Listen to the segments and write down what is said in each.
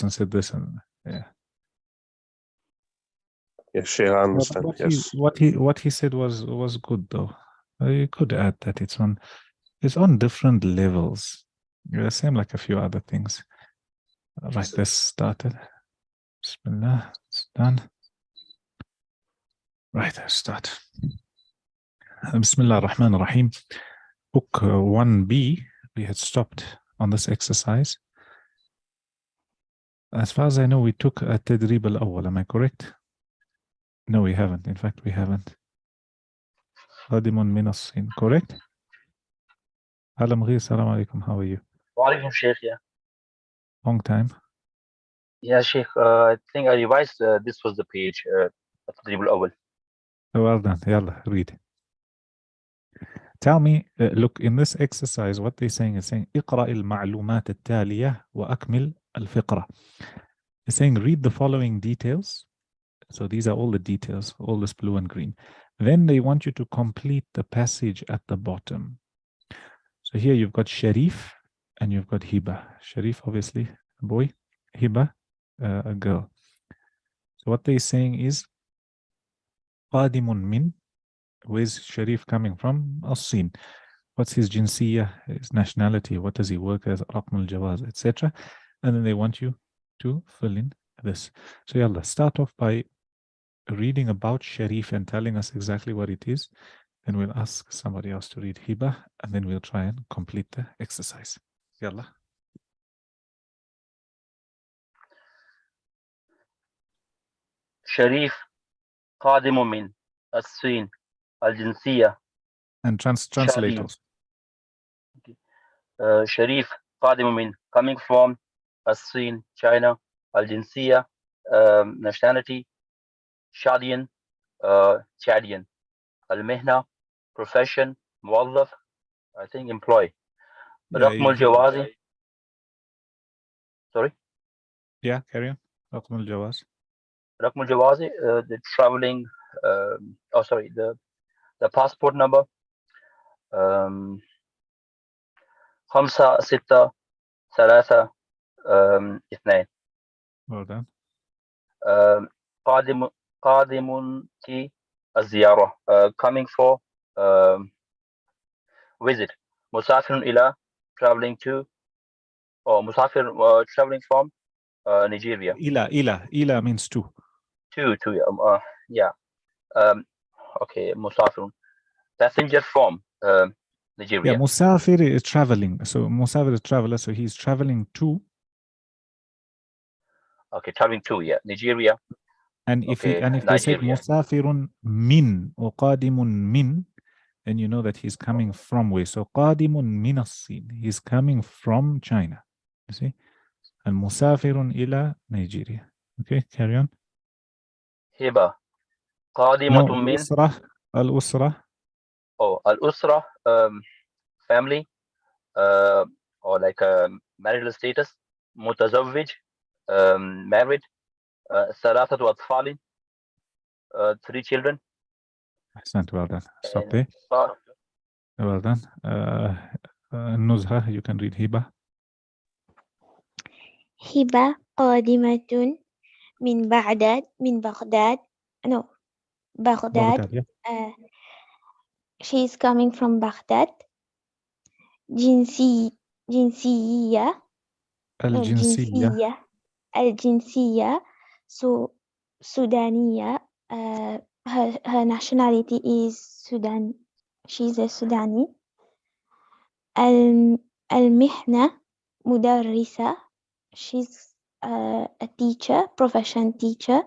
person said this, and yeah. Yes, Sheikh, I understand. Yes. What he said was good though. You could add that it's on different levels. Yeah, same like a few other things. Right, this started. Bismillah, it's done. Right, let's start. Bismillah ar-Rahman ar-Rahim. Book 1B, we had stopped on this exercise. As far as I know, we took a Tadrib al-Awwal, am I correct? No, we haven't. In fact, we haven't. Qadimun min as-Sin, correct? Alam Ghir, salam alaikum, how are you? Wa alaikum, Sheikh, yeah. Long time. Yeah, Sheikh, I think I revised, this was the page, Tadrib al-Awwal. Well done. Yalla, read. Tell me, look, in this exercise, what they're saying is saying, اقرأ المعلومات التالية وأكمل الفقرة. It's saying, read the following details. So these are all the details, all this blue and green. Then they want you to complete the passage at the bottom. So here you've got Sharif and you've got Hiba. Sharif, obviously, a boy. Hiba, a girl. So what they're saying is, قادم من. Where's Sharif coming from? As-Sin. What's his jinsiyah, his nationality? What does he work as? Raqm al-Jawaz, etc. And then they want you to fill in this. So yalla, start off by reading about Sharif and telling us exactly what it is. Then we'll ask somebody else to read Hiba, and then we'll try and complete the exercise. Yalla. Sharif قادم من الصين الجنسية. And translate also. Sharif قادم من, coming from الصين, China, الجنسية, nationality, Chadian, Chadian, المهنة, profession, موظف, I think employee. رقم الجواز. Sorry? Yeah, carry on. رقم الجواز. رقم الجواز, the traveling, the passport number. 5 6 3 2. Well done. قادم في الزيارة, coming for visit. مسافر إلى, traveling to, or مسافر, traveling from Nigeria. Ila means to. To, yeah. Okay, مسافر, passenger from Nigeria. Yeah, Musafir is traveling. So Musafir is traveler, so he's traveling to. Okay, traveling to, yeah, Nigeria. And if they say Musafirun min or Qadimun min, then you know that he's coming from where. So Qadimun min as-Sin, he's coming from China. You see? And Musafirun ila Nigeria. Okay, carry on. Hiba قادمة من. Al-Usra. Oh, al-Usra, family, or like marital status. متزوج, married. ثلاثة أطفال, 3 children. Excellent, well done. Stop there. Well done. Nuzha, you can read Hiba. Hiba قادمة من بغداد. No, Baghdad. Yeah. She is coming from Baghdad. جنسية. الجنسية. Sudaniya. Her nationality is Sudan. She's a Sudani. المهنة مدرسة. She's a teacher, profession teacher.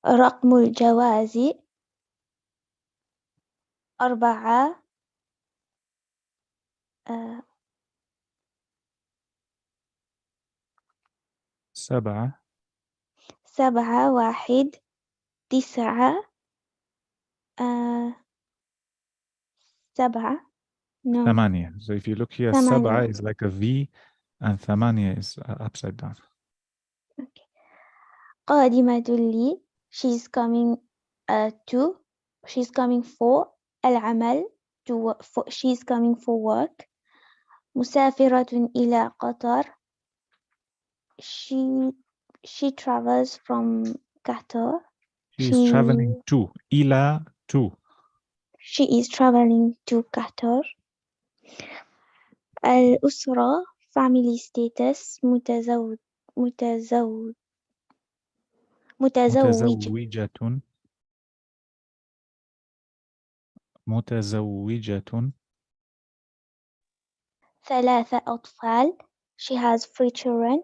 رقم الجواز 4 7 1 9 7. No. 8. So if you look here, 7 is like a V and 8 is upside down. Okay. قادمة لي. She's coming for العمل. She's coming for work. مسافرة إلى قطر. she travels from Qatar. She is traveling to إلى to. She is traveling to Qatar. الأسرة family status متزوجة متزوجة 3 أطفال. She has 3 children.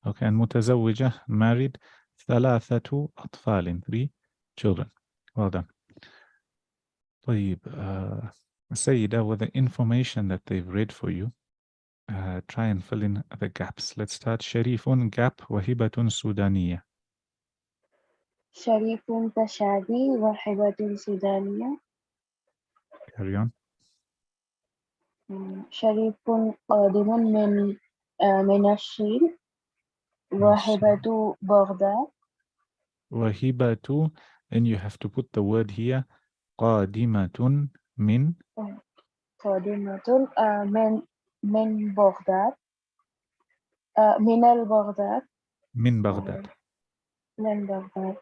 Okay, and متزوجة married 3 أطفال 3 children. Well done. طيب السيدة, with the information that they've read for you, try and fill in the gaps. Let's start. شريف gap وهبة سودانية. شريف تشادي وهبة سودانية. Carry on. شريف قادم من الصين وهبة بغداد. وهبة, and you have to put the word here قادمة من. قادمة من بغداد. من البغداد. من بغداد. من بغداد.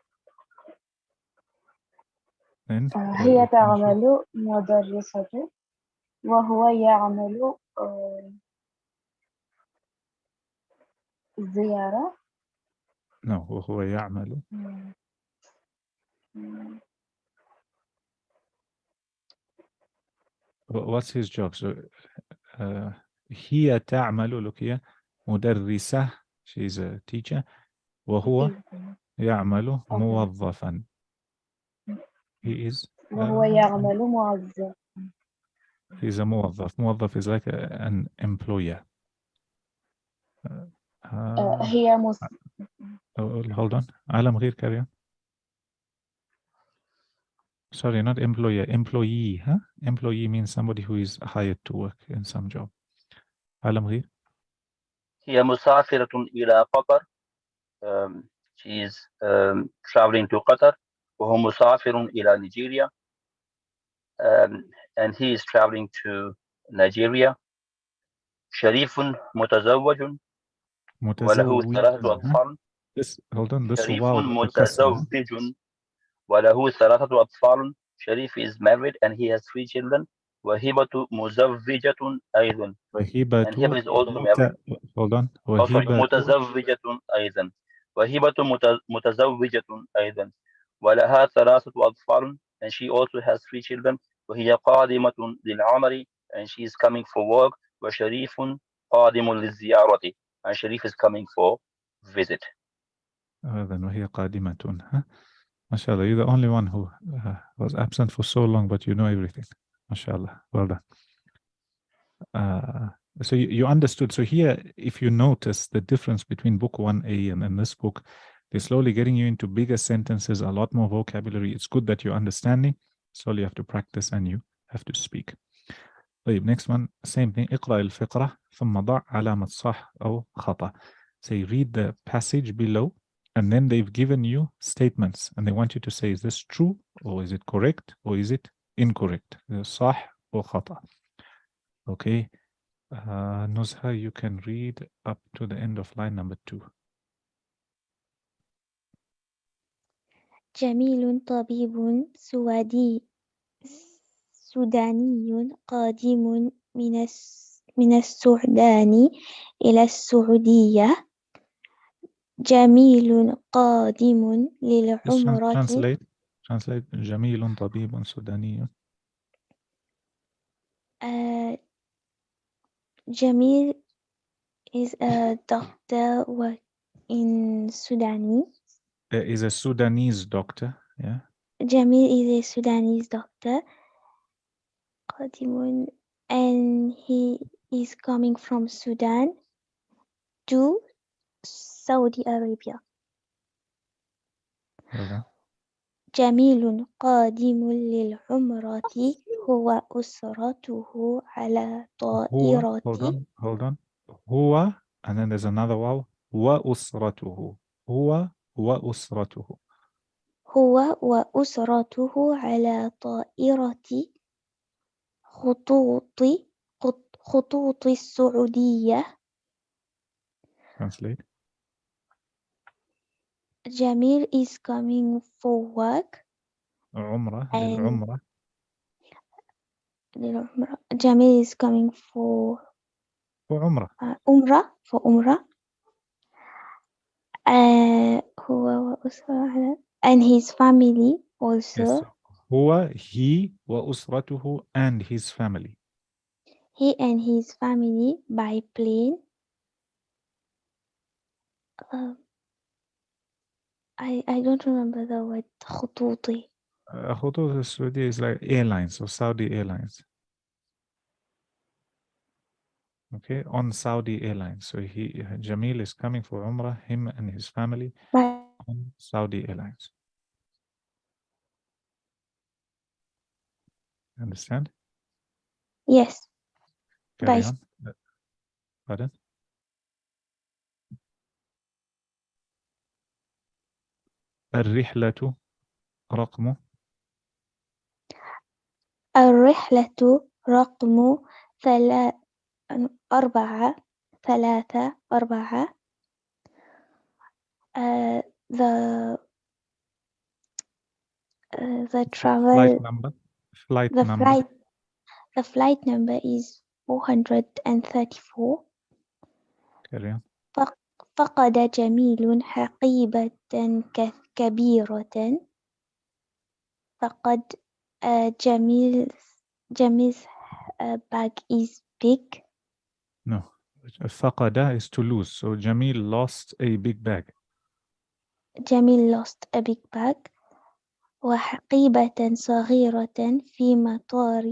هي تعمل مدرسة وهو يعمل زيارة. No, وهو يعمل. What's his job? So هي تعمل, look here, مدرسة, she's a teacher. وهو يعمل موظفا. He is وهو يعمل موظف. He's a موظف. موظف is like an employer. هي hold on. عالم غير, carry on. Sorry, not employer, employee. Huh? Employee means somebody who is hired to work in some job. عالم غير. هي مسافرة إلى قطر. She is traveling to Qatar. وهو مسافر إلى نيجيريا. And he is traveling to Nigeria. شريف متزوج وله 3 أطفال. Hold on, this شريف wow. متزوج وله 3 أطفال. شريف is married and he has 3 children. وهبة مزوجة أيضا. وهبة and Hiba is also married. Hold on. متزوجة أيضا. وهبة متزوجة أيضا. ولها 3 أطفال and she also has 3 children. وهي قادمة للعمل and she is coming for work. وشريف قادم للزيارة and Sharif is coming for visit. وهي قادمة. Huh? MashaAllah, you're the only one who was absent for so long, but you know everything. MashaAllah, well done. So you understood. So here, if you notice the difference between book 1A and this book, they're slowly getting you into bigger sentences, a lot more vocabulary. It's good that you're understanding. Slowly you have to practice and you have to speak. طيب, next one, same thing. اقرأ الفقرة ثم ضع علامة صح أو خطأ. Say, read the passage below, and then they've given you statements, and they want you to say, is this true, or is it correct, or is it incorrect? صح or خطأ. Okay. Nuzha, you can read up to the end of line number 2. جميل طبيب سوداني قادم من السودان إلى السعودية. جميل قادم للعمرة. Translate. جميل طبيب سوداني. Jamil is a doctor in Sudanese. Is a Sudanese doctor. Yeah. Jamil is a Sudanese doctor. قادم, and he is coming from Sudan to Saudi Arabia. جميل قادم للعمرة هو أسرته على طائرة. Hold on. هو, and then there's another wow. وأسرته. هو وأسرته. هو وأسرته على طائرة خطوط السعودية. Translate. Jamil is coming for work عمرة and للعمرة. Jamil is coming for وعمرة. Umrah. هو وأسرة and his family also. Yes. هو he وأسرته and his family. He and his family by plane. I don't remember the word خطوطي. خطوط السعودية is like airlines or Saudi Airlines. Okay, on Saudi Airlines. So Jamil is coming for Umrah, him and his family By on Saudi Airlines. Understand? yes. Carry By on. Pardon? الرحلة رقم الرحلة رقم 4. The flight travel number. the flight number is 434. Carry on. فقد جميل حقيبة كبيرة. فقد Jamil's bag is big. No. فقد is to lose. So Jamil lost a big bag. Jamil lost a big bag. وحقيبة صغيرة في مطار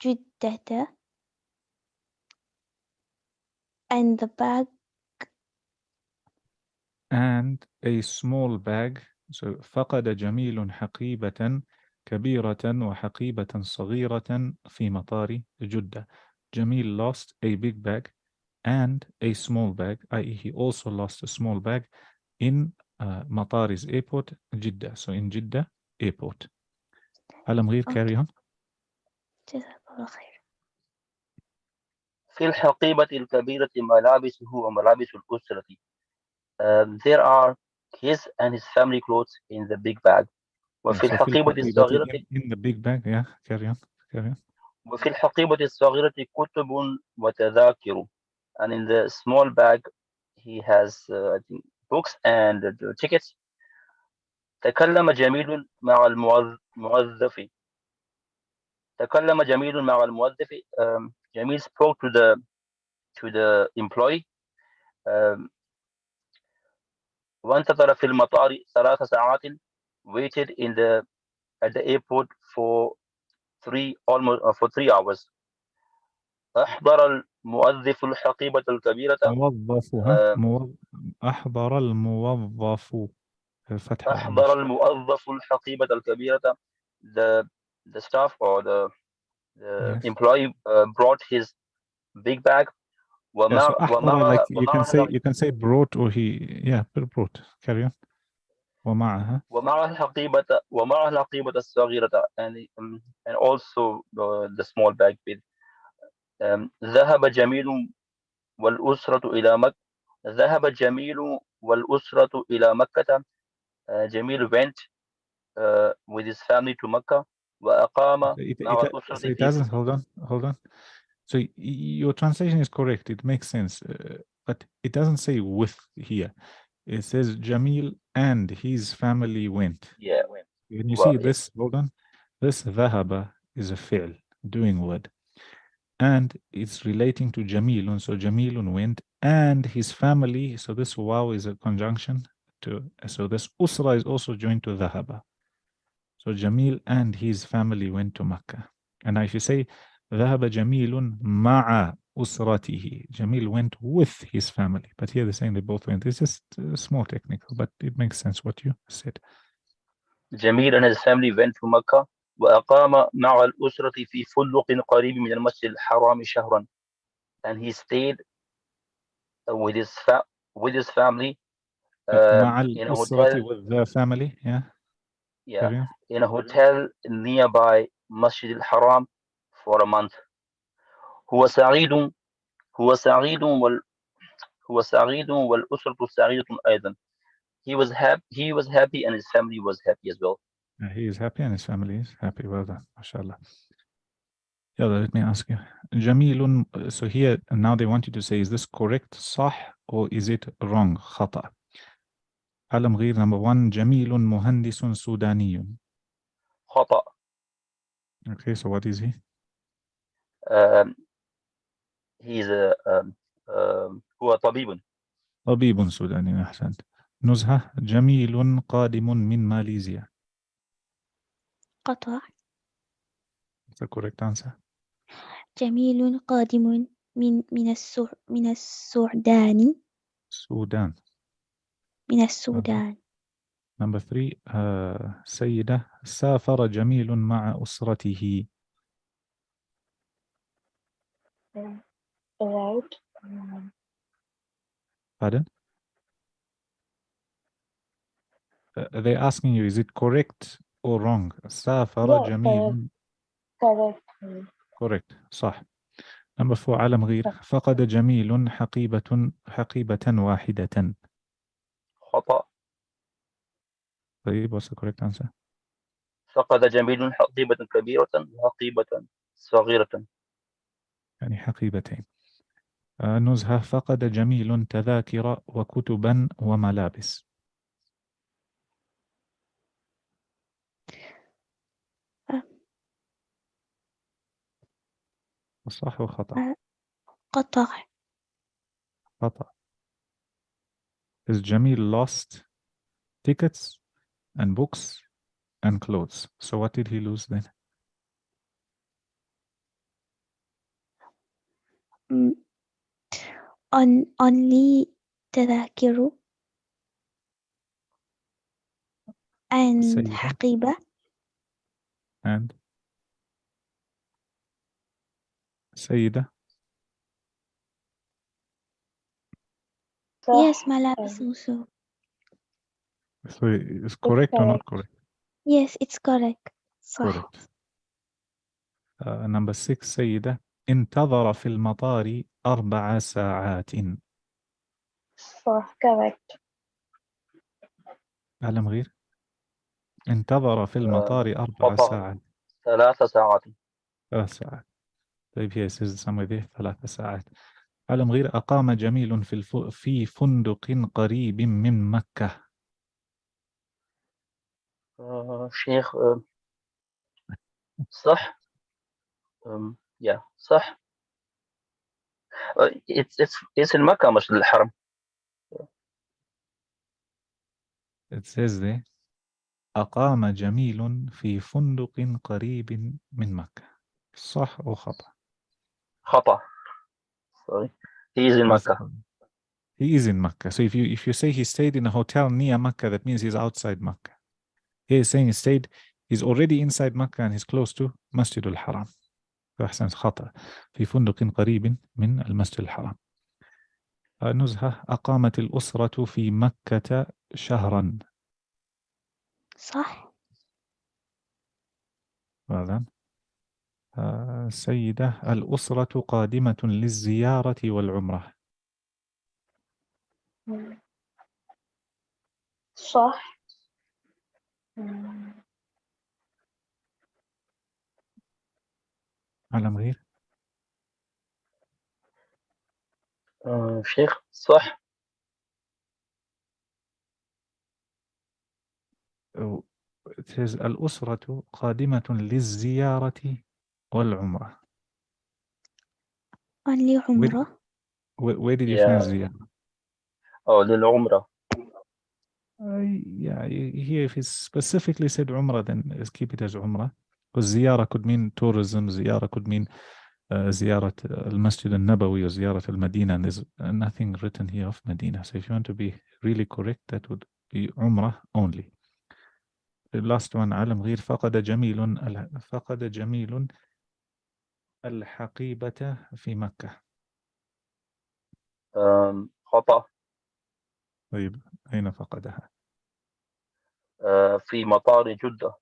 جدة. And the bag And a small bag. So فقد جميل حقيبة كبيرة وحقيبة صغيرة في مطار جدة. Jamil lost a big bag and a small bag, i.e. he also lost a small bag in Matari's airport, Jeddah. So in Jeddah airport. على مغير carry on. جزاك الله خير. في الحقيبة الكبيرة ملابسه وملابس الأسرة. There are his and his family clothes in the big bag. وفي So الحقيبة الصغيرة in the big bag, yeah, carry on. وفي الحقيبة الصغيرة كتب وتذاكر. And in the small bag he has I think books and tickets. تكلم جميل مع الموظف. تكلم جميل مع الموظف. Jamil spoke to the employee. وانتظر في المطار 3 ساعات. Waited at the airport for 3 hours. أحضر الموظف الحقيبة الكبيرة. أحضر الموظف الفتحة. أحضر الموظف الحقيبة الكبيرة. The staff or the Yes. employee brought his big bag. Yeah, so أحضر, like you can say brought or brought. Carry on. ومعها ومعها الحقيبة الصغيرة and also the small bag with. ذهب جميل والأسرة إلى مكة. ذهب جميل والأسرة إلى مكة. Jamil went with his family to Mecca. وأقام مع الأسرة. So it doesn't, hold on. So your translation is correct. It makes sense. But it doesn't say with here. It says Jamil and his family went. Yeah. When you see this, hold on. This ذهب is a fi'l, doing word. And it's relating to Jamilun. So Jamilun went and his family. So this waw is a conjunction to, so this usra is also joined to ذهب. So Jamil and his family went to Mecca. And if you say ذهب جميل مع أسرته, Jamil went with his family. But here they're saying they both went. It's just small technical, but it makes sense what you said. Jamil and his family went to Mecca. وأقام مع الأسرة في فندق قريب من المسجد الحرام شهرا. And he stayed with his family مع in a الأسرة hotel. with the family, yeah, in a hotel nearby Masjid al-Haram for a month. هو سعيد والأسرة سعيدة أيضا. he was happy and his family was happy as well. He is happy and his family is happy. Well done. MashaAllah. Yalla, let me ask you. Jamilun. So here, now they want you to say, is this correct, صح, or is it wrong, خطأ? Alam Gheer, number 1, Jamilun muhandisun Sudaniyun. خطأ. Okay, so what is he? He's a هو طبيب. طبيب سوداني. أحسنت. نزهة جميل قادم من ماليزيا. قطع. That's the correct answer. جميل قادم من السودان. Sudan. من السودان. Number 3, سيدة سافر جميل مع أسرته. Right. Pardon? They're asking you, is it correct or wrong? سافر Yeah, جميل. correct. Correct. صح. Number 4, علم غير. فقد جميل حقيبة واحدة. خطأ. طيب, what's the correct answer? فقد جميل حقيبة كبيرة وحقيبة صغيرة. يعني حقيبتين. نزهة فقد جميل تذاكر وكتبا وملابس. صح وخطأ؟ قطع. خطأ. Is Jamil lost tickets and books and clothes? So what did he lose then? Only تذاكر and سيدة. حقيبة. And سيدة. Yes, ملابس also. So is correct or not correct? Yes, it's correct. صح. Correct. Number 6, سيدة انتظر في المطار 4 ساعات. صح, correct. علم غير. انتظر في المطار 4 خطأ. ساعات. 3 ساعات. 3 ساعات. طيب هي says somewhere there 3 ساعات. علم غير. أقام جميل في فندق قريب من مكة. شيخ صح. yeah صح. it's in مكة مش الحرم. It says there أقام جميل في فندق قريب من مكة. صح أو خطأ؟ خطأ. Sorry. He is in Makkah. He is in Makkah. So if you say he stayed in a hotel near Makkah, that means he's outside Makkah. He is saying he's already inside Makkah and he's close to Masjid al-Haram. فأحسنت. خطأ. في فندق قريب من المسجد الحرام. نزهة أقامت الأسرة في مكة شهرا. صح. هذا. سيدة الأسرة قادمة للزيارة والعمرة. صح. علم غير. شيخ صح. It says الأسرة قادمة للزيارة والعمرة. Only عمرة. Where did you find زيارة? للعمرة. Yeah, here if it specifically said Umrah, then let's keep it as Umrah. Because Ziyarah could mean tourism, Ziyarah could mean Ziyarat al-Masjid al-Nabawi or Ziyarat al-Madina, and there's nothing written here of Medina. So if you want to be really correct, that would be Umrah only. The last one, Alam Gheer, فقد جميل الحقيبة في مكة. خطأ. طيب أين فقدها؟ في مطار جدة.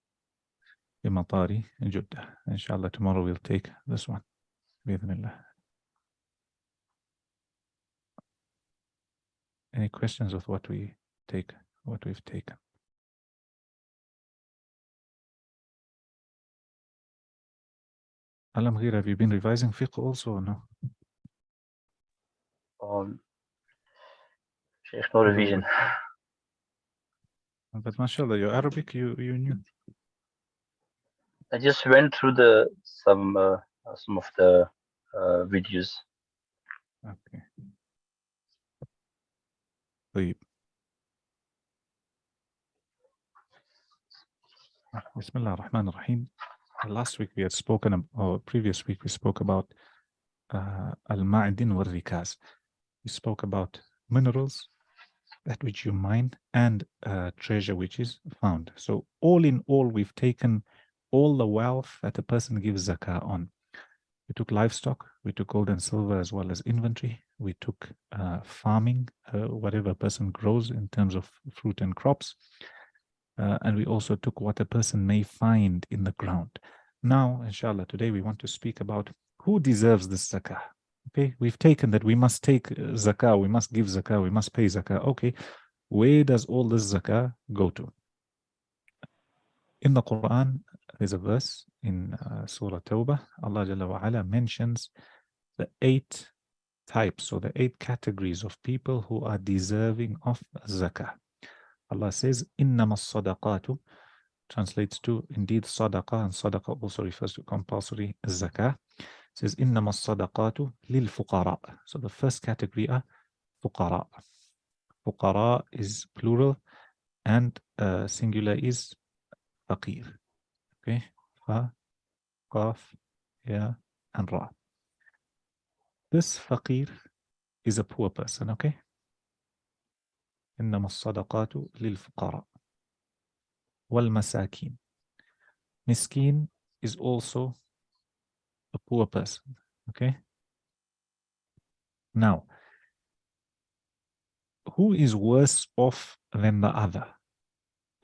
في مطار جدة. إن شاء الله tomorrow we'll take this one بإذن الله. Any questions of what we take? what we've taken. Alam Ghir, have you been revising fiqh also or no? Sheikh, no revision. But mashallah, your Arabic, you knew. I just went through some of the videos. Okay. طيب. Bismillah ar-Rahman ar-Rahim. Last week we had spoken, or previous week we spoke about al-ma'din wal-rikaz. We spoke about minerals, that which you mine, and treasure which is found. So all in all, we've taken all the wealth that a person gives zakah on. We took livestock, we took gold and silver as well as inventory. We took farming, whatever a person grows in terms of fruit and crops. And we also took what a person may find in the ground. Now, inshallah, today we want to speak about who deserves this zakah. Okay, we've taken that we must take zakah, we must give zakah, we must pay zakah. Okay, where does all this zakah go to? In the Quran, there's a verse in Surah Tawbah. Allah Jalla wa Ala mentions the 8 types or the 8 categories of people who are deserving of zakah. Allah says, "Innama sadaqatu," translates to indeed sadaqah, and sadaqah also refers to compulsory zakah. It says, "Innama sadaqatu lil fuqara." So the first category are fuqara. Fuqara is plural, and singular is faqir. Okay, fa, qaf, ya, and ra. This faqir is a poor person. Okay. إنما الصدقات للفقراء والمساكين. Miskin is also a poor person. Okay. Now, who is worse off than the other?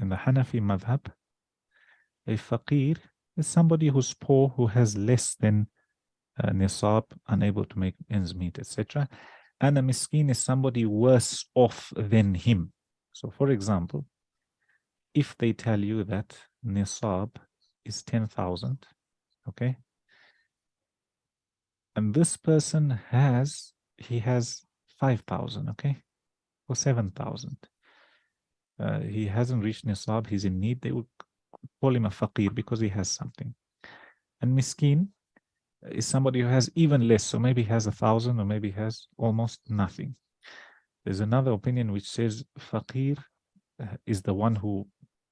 In the Hanafi madhab, a faqir is somebody who's poor, who has less than nisab, unable to make ends meet, etc. And a miskin is somebody worse off than him. So, for example, if they tell you that nisab is 10,000, okay, and this person has 5,000, okay, or 7,000. He hasn't reached nisab, he's in need, they would call him a faqir because he has something. And miskin is somebody who has even less, so maybe he has 1,000 or maybe has almost nothing. There's another opinion which says faqir is the one who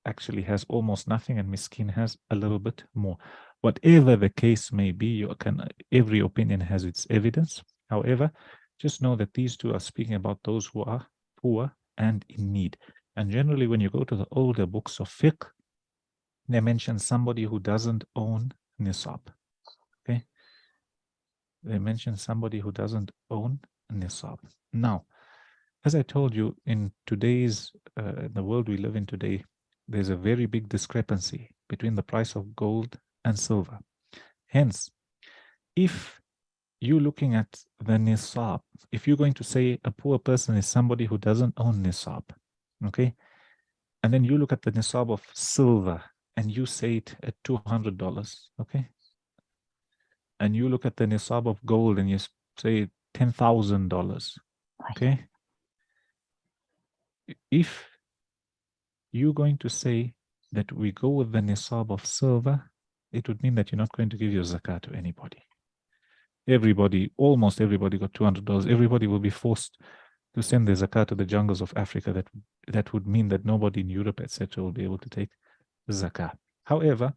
actually has almost nothing, and miskin has a little bit more. Whatever the case may be, every opinion has its evidence. However, just know that these two are speaking about those who are poor and in need. And generally, when you go to the older books of fiqh, they mention somebody who doesn't own nisab. Okay, they mention somebody who doesn't own nisab. Now, as I told you, in today's the world we live in today, there's a very big discrepancy between the price of gold and silver. Hence, if you're looking at the nisab, if you're going to say a poor person is somebody who doesn't own nisab, okay, and then you look at the nisab of silver and you say it at $200, okay, and you look at the nisab of gold and you say $10,000, okay, if you're going to say that we go with the nisab of silver, it would mean that you're not going to give your zakat to anybody. Everybody, almost everybody got $200. Everybody will be forced to send their zakat to the jungles of Africa. That would mean that nobody in Europe, etc., will be able to take zakat. However,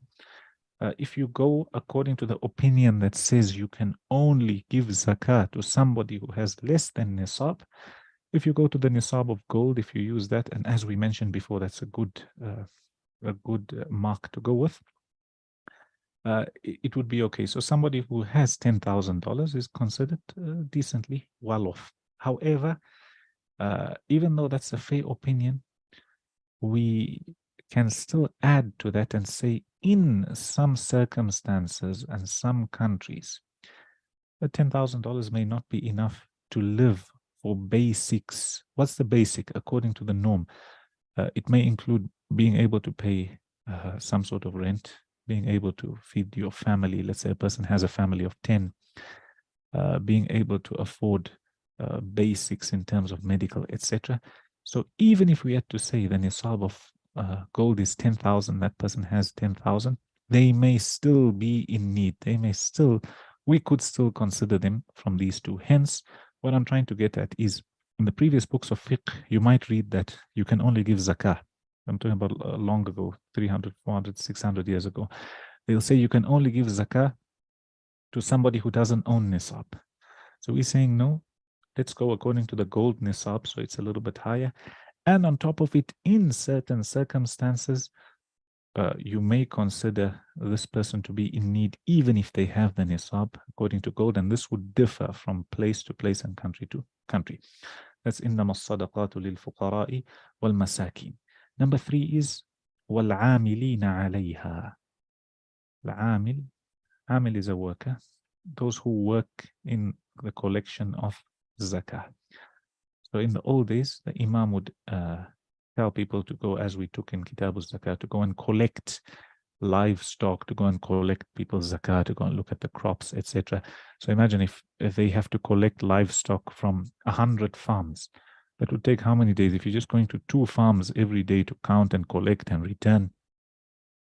if you go according to the opinion that says you can only give zakat to somebody who has less than nisab, if you go to the nisab of gold, if you use that, and as we mentioned before, that's a good mark to go with, it would be okay. So somebody who has $10,000 is considered decently well off. However, even though that's a fair opinion, we can still add to that and say in some circumstances and some countries, the $10,000 may not be enough to live for basics. What's the basic according to the norm? It may include being able to pay some sort of rent, being able to feed your family. Let's say a person has a family of 10, being able to afford basics in terms of medical, etc. So even if we had to say the nisab of gold is 10,000, that person has 10,000, they may still be in need. We could still consider them from these two. Hence, what I'm trying to get at is, in the previous books of fiqh, you might read that you can only give zakah. I'm talking about long ago, 300, 400, 600 years ago. They'll say you can only give zakah to somebody who doesn't own nisab. So we're saying, no, let's go according to the gold nisab, so it's a little bit higher. And on top of it, in certain circumstances, you may consider this person to be in need, even if they have the nisab according to gold, and this would differ from place to place and country to country. That's إنما الصدقات للفقراء والمساكين. Number 3 is والعاملين عليها. العامل, عامل is a worker, those who work in the collection of zakah. So in the old days, the Imam would tell people to go, as we took in Kitab al-Zakah, to go and collect livestock, to go and collect people's zakah, to go and look at the crops, etc. So imagine if they have to collect livestock from 100 farms, that would take how many days? If you're just going to 2 farms every day to count and collect and return,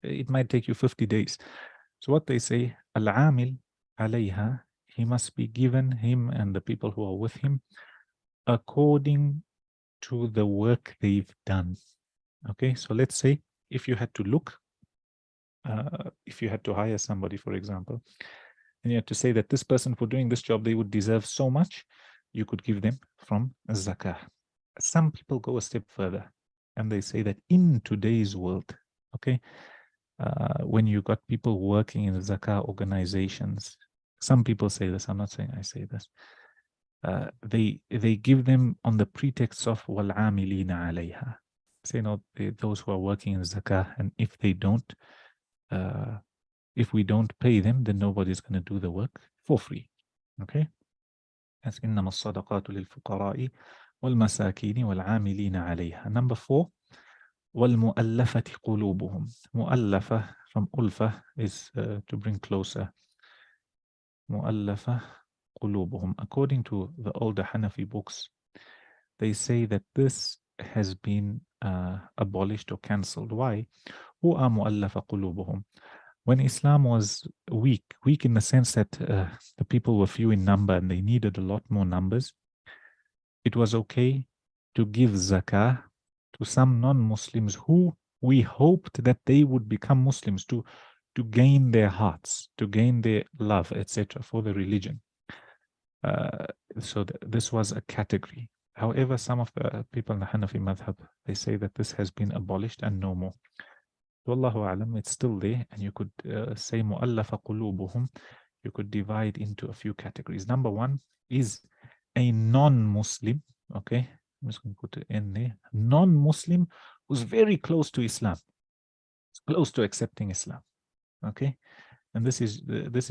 it might take you 50 days. So what they say, al-amil alayha, he must be given, him and the people who are with him, according to the work they've done. Okay, so let's say if you had to look, if you had to hire somebody, for example, and you had to say that this person, for doing this job, they would deserve so much, you could give them from zakah. Some people go a step further and they say that in today's world, okay, when you got people working in zakah organizations, some people say this, I'm not saying I say this, they give them on the pretext of وَالْعَامِلِينَ عَلَيْهَا. Say, no, those who are working in zakah, and if they don't, if we don't pay them, then nobody's going to do the work for free. Okay? That's إِنَّمَا الصَّدَقَاتُ لِلْفُقَرَاءِ وَالْمَسَاكِينِ وَالْعَامِلِينَ عَلَيْهَا. Number 4, وَالْمُؤَلَّفَةِ قُلُوبُهُم. Mu'allafa from ulfa is to bring closer. Mu'allafa qulubuhum. According to the older Hanafi books, they say that this has been abolished or cancelled. Why? Who are mu'allafa qulubuhum? When Islam was weak in the sense that the people were few in number and they needed a lot more numbers, it was okay to give zakah to some non-Muslims who we hoped that they would become Muslims, to gain their hearts, to gain their love, etc., for the religion. So this was a category. However, some of the people in the Hanafi madhab, they say that this has been abolished and no more. Wallahu alam, it's still there, and you could say mu'allafa qulubuhum. You could divide into a few categories. Number 1 is a non-Muslim, okay? I'm just going to put it in there. Non-Muslim who's very close to Islam, close to accepting Islam, okay? And this is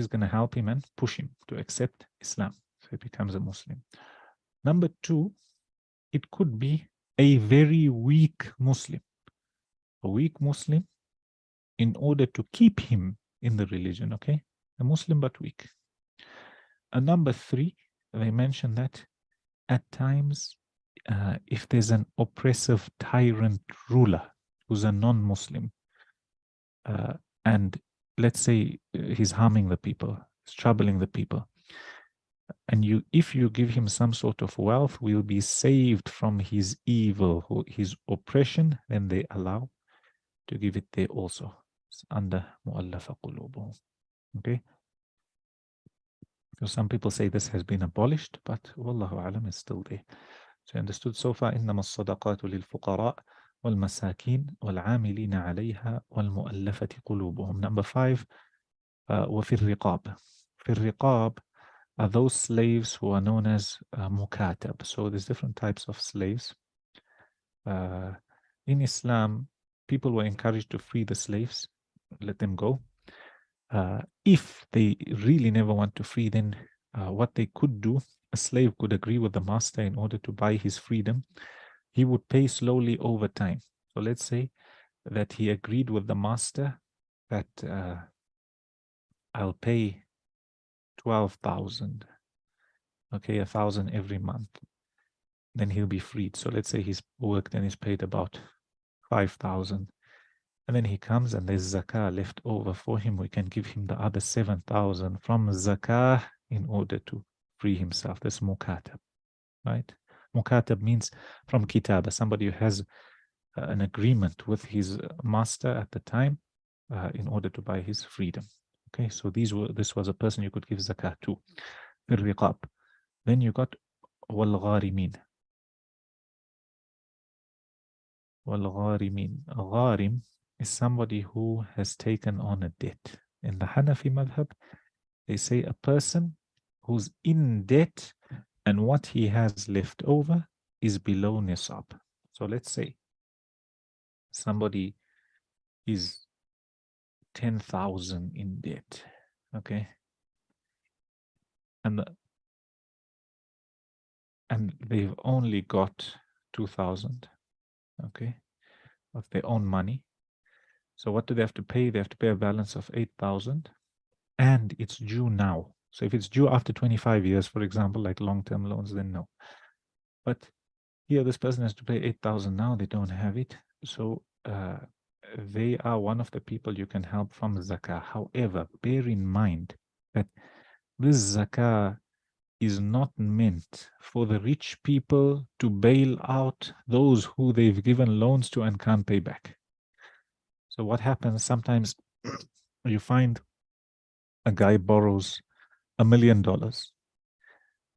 going to help him and push him to accept Islam, so he becomes a Muslim. Number 2, it could be a very weak Muslim, a weak Muslim, in order to keep him in the religion, okay? A Muslim but weak. And number 3, they mention that at times, if there's an oppressive tyrant ruler who's a non-Muslim, and let's say he's harming the people, he's troubling the people, and if you give him some sort of wealth, will be saved from his evil, his oppression, then they allow to give it there also. It's under mu'allafa qulubuhum. Okay? So some people say this has been abolished, but wallahu alam, is still there. So understood so far, إنما الصدقات للفقراء والمساكين والعاملين عليها والمؤلفة قلوبهم. Number 5, وفي الرقاب. في الرقاب are those slaves who are known as mukatab. So there's different types of slaves. In Islam, people were encouraged to free the slaves, let them go. If they really never want to free, then what they could do, a slave could agree with the master in order to buy his freedom. He would pay slowly over time. So let's say that he agreed with the master that I'll pay 12,000, okay, 1,000 every month. Then he'll be freed. So let's say he's worked and he's paid about 5,000. And then he comes and there's zakah left over for him. We can give him the other 7,000 from zakah in order to free himself. That's mukatab, right? Mukatab means from kitaba, somebody who has an agreement with his master at the time in order to buy his freedom. Okay, so this was a person you could give zakah to. Riqab. Then you got wal-gharimin. Wal-gharimin. Gharim is somebody who has taken on a debt. In the Hanafi madhab, they say a person who's in debt and what he has left over is below nisab. So let's say somebody is 10,000 in debt, okay? And they've only got 2,000, okay, of their own money. So what do they have to pay? They have to pay a balance of 8,000 and it's due now. So if it's due after 25 years, for example, like long-term loans, then no. But here this person has to pay 8,000 now, they don't have it. So they are one of the people you can help from zakah. However, bear in mind that this zakah is not meant for the rich people to bail out those who they've given loans to and can't pay back. So what happens sometimes, you find a guy borrows $1 million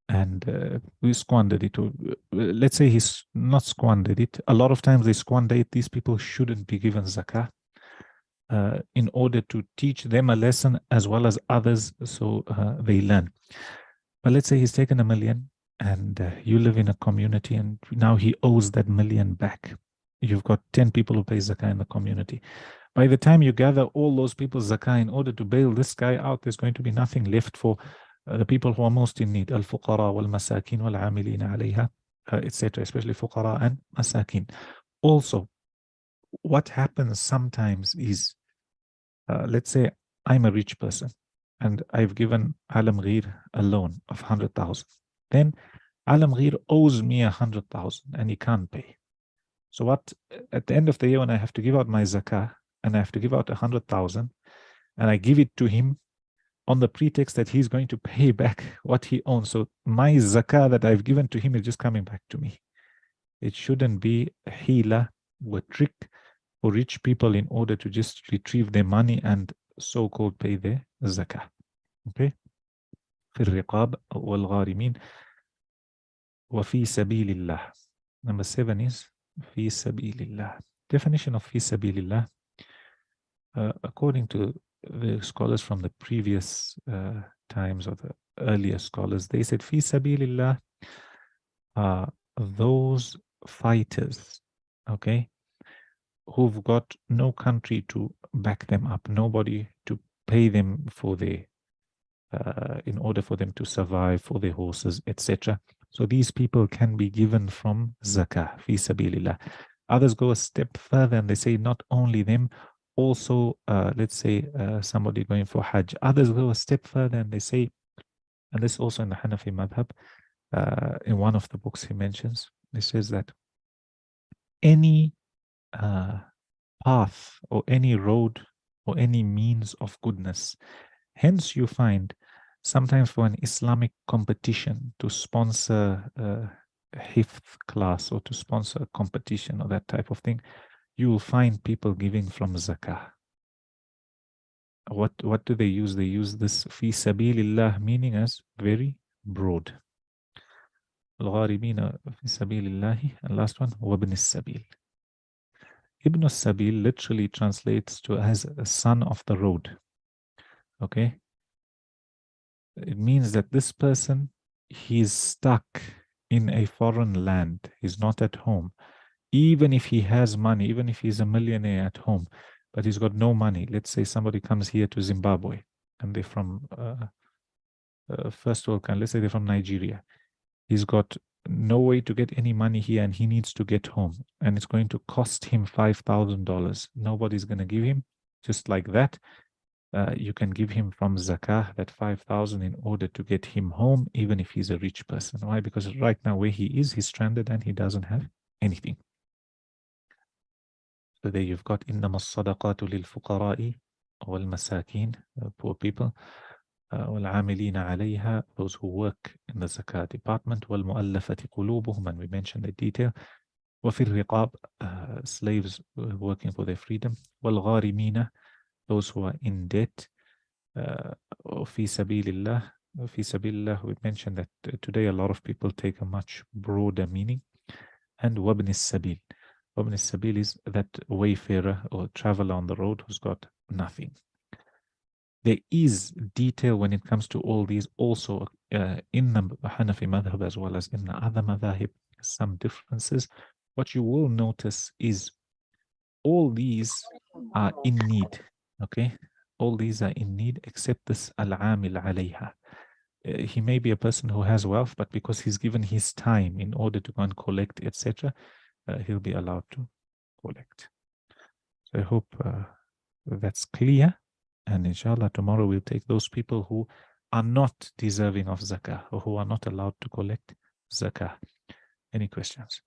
and we squandered it. Let's say he's not squandered it. A lot of times they squander it. These people shouldn't be given zakah in order to teach them a lesson as well as others so they learn. But let's say he's taken $1 million and you live in a community and now he owes that $1 million back. You've got 10 people who pay zakah in the community. By the time you gather all those people's zakah in order to bail this guy out, there's going to be nothing left for the people who are most in need, al-fuqara wal-masakin wal-amilina alayha, etc., especially fuqara and masakin. Also, what happens sometimes is, let's say I'm a rich person and I've given Alam Gheer a loan of 100,000. Then Alam Gheer owes me 100,000 and he can't pay. So what, at the end of the year when I have to give out my zakah and I have to give out 100,000 and I give it to him on the pretext that he's going to pay back what he owns. So my zakah that I've given to him is just coming back to me. It shouldn't be a hila or a trick for rich people in order to just retrieve their money and so-called pay their zakah. Okay? في الرقاب والغارمين وفي سبيل الله. Number 7 is في سبيل الله. Definition of في سبيل الله, according to the scholars from the previous times or the earlier scholars, they said في سبيل الله are those fighters, okay, who've got no country to back them up, nobody to pay them for their in order for them to survive, for their horses, etc. So these people can be given from zakah, fi sabilillah. Others go a step further and they say not only them, also let's say somebody going for Hajj. Others go a step further and they say, and this also in the Hanafi madhab, in one of the books he mentions, he says that any path or any road or any means of goodness. Hence you find sometimes for an Islamic competition to sponsor a hifth class or to sponsor a competition or that type of thing, you will find people giving from zakah. What do they use? They use this fi sabilillah meaning as very broad. Al-gharibina fi sabilillahi, and last one, wabn as-sabil. Ibn as-sabil literally translates to as a son of the road. Okay, it means that this person, he's stuck in a foreign land, he's not at home. Even if he has money, even if he's a millionaire at home, but he's got no money. Let's say somebody comes here to Zimbabwe and they're from first world country, let's say they're from Nigeria. He's got no way to get any money here and he needs to get home and it's going to cost him $5,000. Nobody's going to give him just like that. You can give him from zakah that 5,000 in order to get him home, even if he's a rich person. Why? Because right now where he is, he's stranded and he doesn't have anything. So there you've got إنما الصدقات للفقراء والمساكين, poor people, والعاملين عليها, those who work in the zakah department, والمؤلفة قلوبهم, and we mentioned the detail, وفي الرقاب, slaves working for their freedom, والغارمين, those who are in debt, وفي سبيل الله. في سبيل الله, we mentioned that today a lot of people take a much broader meaning, and وابن السبيل. وابن السبيل is that wayfarer or traveler on the road who's got nothing. There is detail when it comes to all these also in the Hanafi madhab as well as in the other madhahib, some differences. What you will notice is all these are in need, okay? All these are in need except this al-amil alayha. He may be a person who has wealth, but because he's given his time in order to go and collect, etc., he'll be allowed to collect. So I hope that's clear. And inshallah, tomorrow we'll take those people who are not deserving of zakah or who are not allowed to collect zakah. Any questions?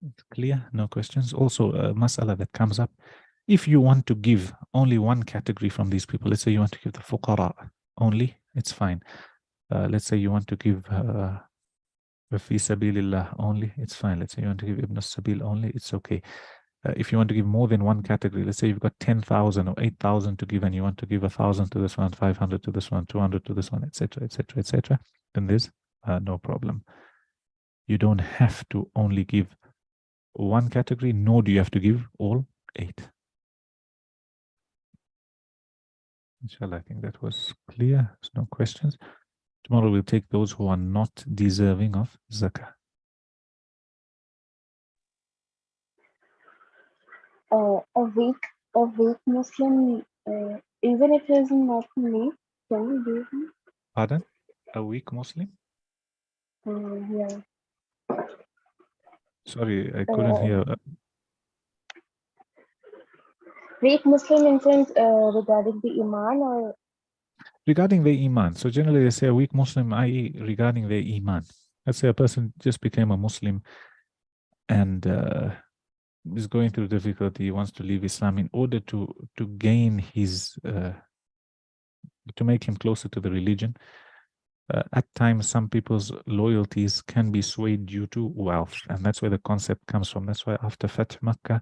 It's clear? No questions? Also, a mas'ala that comes up. If you want to give only one category from these people, let's say you want to give the fuqara only, it's fine. Let's say you want to give fi sabilillah only, it's fine. Let's say you want to give Ibn Sabil only, it's okay. If you want to give more than one category, let's say you've got 10,000 or 8,000 to give and you want to give 1,000 to this one, 500 to this one, 200 to this one, etc., etc., etc., then there's no problem. You don't have to only give one category, nor do you have to give all 8. Inshallah, I think that was clear. There's no questions. Tomorrow we'll take those who are not deserving of zakah. A weak Muslim, even if he is not me, can we give him? Pardon? A weak Muslim? Yeah. Sorry, I couldn't hear. Weak Muslim in sense regarding the Iman or? Regarding the Iman. So generally they say a weak Muslim, i.e. regarding their Iman. Let's say a person just became a Muslim and is going through difficulty, he wants to leave Islam in order to gain his, to make him closer to the religion. At times, some people's loyalties can be swayed due to wealth, and that's where the concept comes from. That's why after Fath Makkah,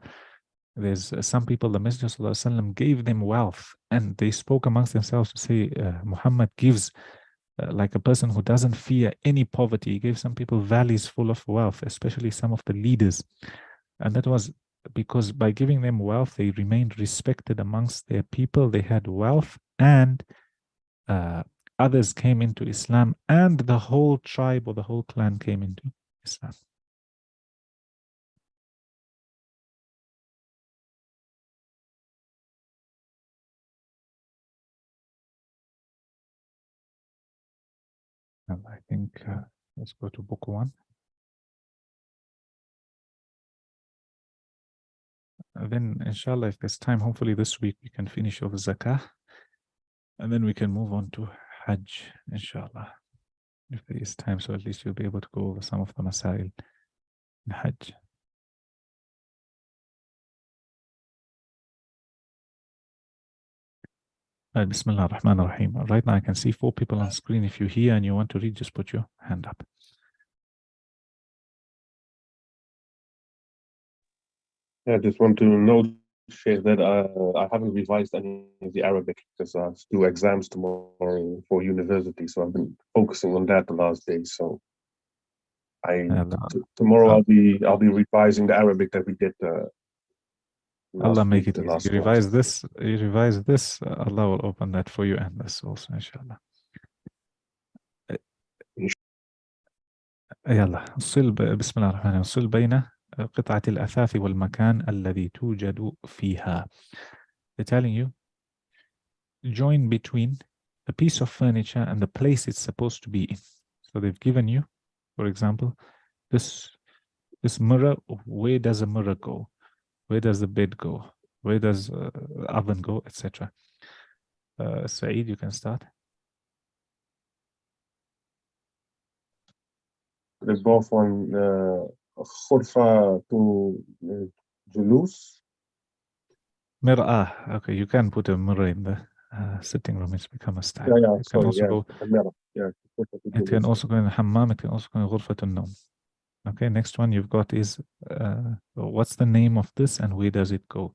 there's some people, the Messenger ﷺ gave them wealth, and they spoke amongst themselves to say, Muhammad gives like a person who doesn't fear any poverty. He gave some people valleys full of wealth, especially some of the leaders. And that was because by giving them wealth, they remained respected amongst their people. They had wealth, and others came into Islam, and the whole tribe or the whole clan came into Islam. And I think let's go to book 1. Then, inshallah, if there's time, hopefully this week we can finish off zakah, and then we can move on to Hajj, inshallah. If there is time, so at least you'll be able to go over some of the masail in Hajj. Bismillah ar-Rahman ar-Rahim. Right now I can see 4 people on screen. If you're here and you want to read, just put your hand up. I just want to note, Sheikh, that I haven't revised any of the Arabic because I have to do exams tomorrow for university. So I've been focusing on that the last day. So tomorrow I'll be revising the Arabic that we did. Allah make it easy. You revise this, Allah will open that for you, and this also, inshallah. يلا صل بسم الله الرحمن الرحيم. صل بين قطعة الأثاث والمكان الذي توجد فيها. They're telling you, join between a piece of furniture and the place it's supposed to be in. So they've given you, for example, this mirror. Where does a mirror go? Where does the bed go? Where does the oven go, etc. Saeed, you can start. They both on غرفة جلوس. Mir'ah. Okay, you can put a mirror in the sitting room. It's become a style. Yeah, It can sorry, also yeah, go. the mirror, yeah. It can also go in the hammam. It can also go in غرفة النوم. Okay, next one you've got is what's the name of this and where does it go?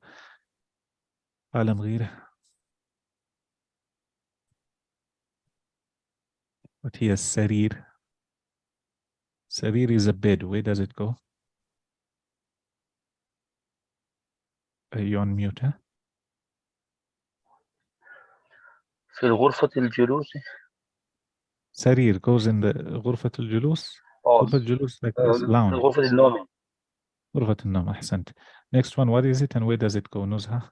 Alam Gheer. But here Sarir. Sarir is a bed. Where does it go? Are you on mute? Huh? في غرفة الجلوس. Sarir goes in the غرفة الجلوس. غرفة الجلوس like this, lounge. غرفة النوم. غرفة النوم. أحسنت. Next one, what is it and where does it go? Nuzha.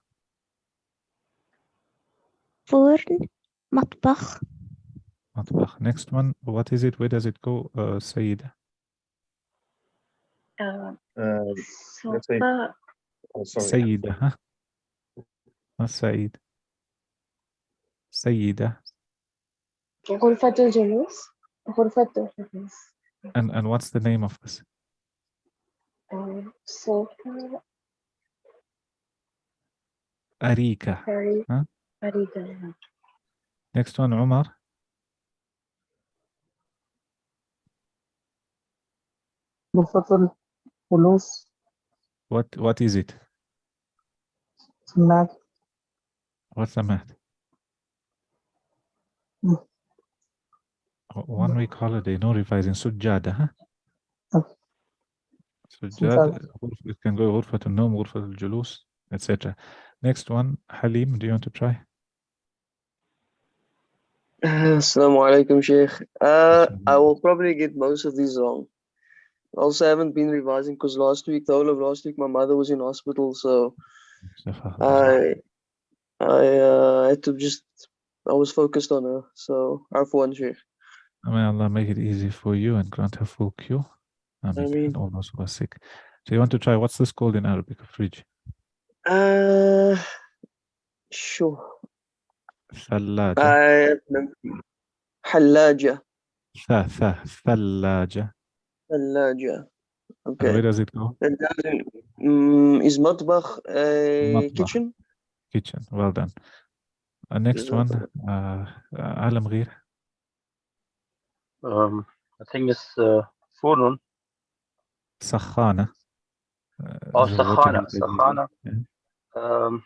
فرن مطبخ مطبخ. Next one, what is it? Where does it go? Sayyida. let's say, sofa oh, sorry. Sayyida, huh? Not Said. Sayyida. غرفة الجلوس غرفة الجلوس And what's the name of this? sofa Arika. Huh? أريكة. Next one, Umar. غرفة الجلوس What is it? سماعة. What's the math? Mm. 1 week holiday, no revising. Sujjada, huh? Okay. Sujjada. It can go غرفة النوم, غرفة الجلوس, etc. Next one, Halim, do you want to try? Assalamu alaikum, Sheikh. I will probably get most of these wrong. Also, I haven't been revising because the whole of last week, my mother was in hospital, so I had to I was focused on her. So, Afwan, Sheikh. May Allah make it easy for you and grant her full cure. Ameen. And all those who are sick. So you want to try, what's this called in Arabic, a fridge? Sure. Thallaja. Hallaja. Thallaja. Hallaja. And where Okay. does it go? Is matbakh a Matbakh. kitchen? Kitchen. Well done. Next one, Alam Gheer. I think it's فرن. Sakhana. سخانة. Yeah.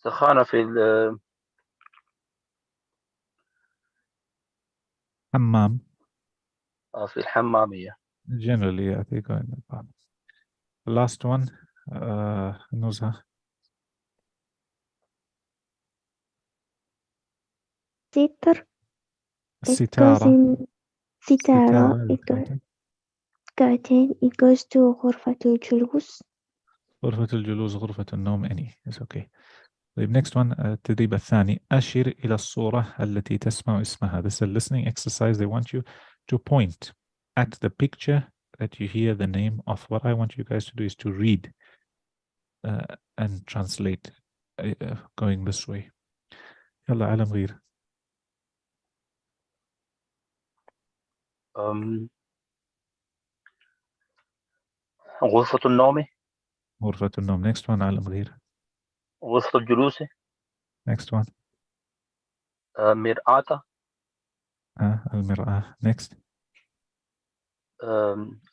سخانة في Hammam. في الحمامية. Generally, I think going in the last one, Nuzha. ستر it goes Sitara. in ستارة Sitara is curtain. curtain it goes to غرفة الجلوس غرفة الجلوس غرفة النوم any is okay. طيب next one التدريب الثاني أشر إلى الصورة التي تسمع اسمها. This is a listening exercise. They want you to point at the picture that you hear the name of. What I want you guys to do is to read and translate going this way. يلا Alam Gheer. غرفة النوم. غرفة النوم. Next one Alam Gheer. غرفة الجلوس. Next one. مرآة. المرآة. Next.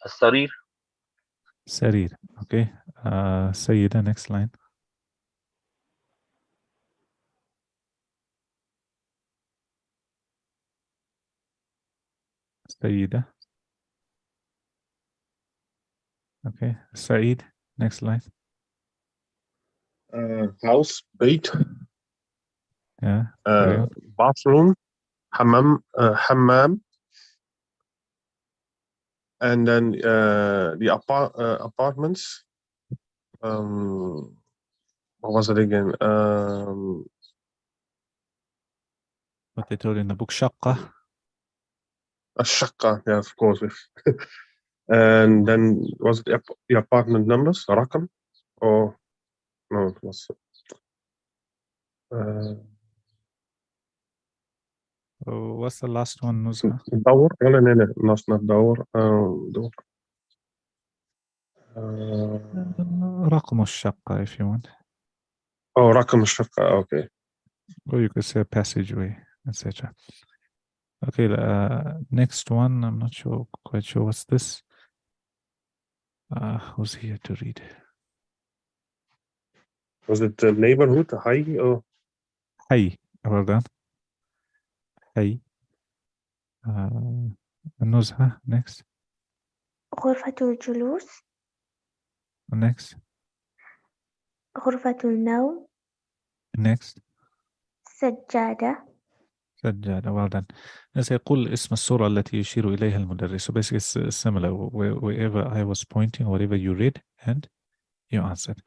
السرير. سرير. Okay. سيدة. Next line. سيدة. Okay. Saeed. Next line. House, bait, Yeah. bathroom, hammam, and then the apartments. What was it again? what they told you in the book شقة. الشقة, yeah, of course. And then was it the apartment numbers, رقم, or no? It was What's the last one, Nuzha? دور ولا لا not دور دور رقم الشقة if you want. oh رقم الشقة, okay. Or you could say passageway, etc. Okay, next one. I'm not quite sure what's this. Who's here to read? Was it the neighborhood, high, or Hey, well done. Hey. Nuzha, next. غرفة الجلوس. Next. غرفة النوم. Next. سجادة. سجادة, well done. Let's say قل اسم السورة التي يشير إليها المدرس. So basically it's similar wherever I was pointing, whatever you read and you answered.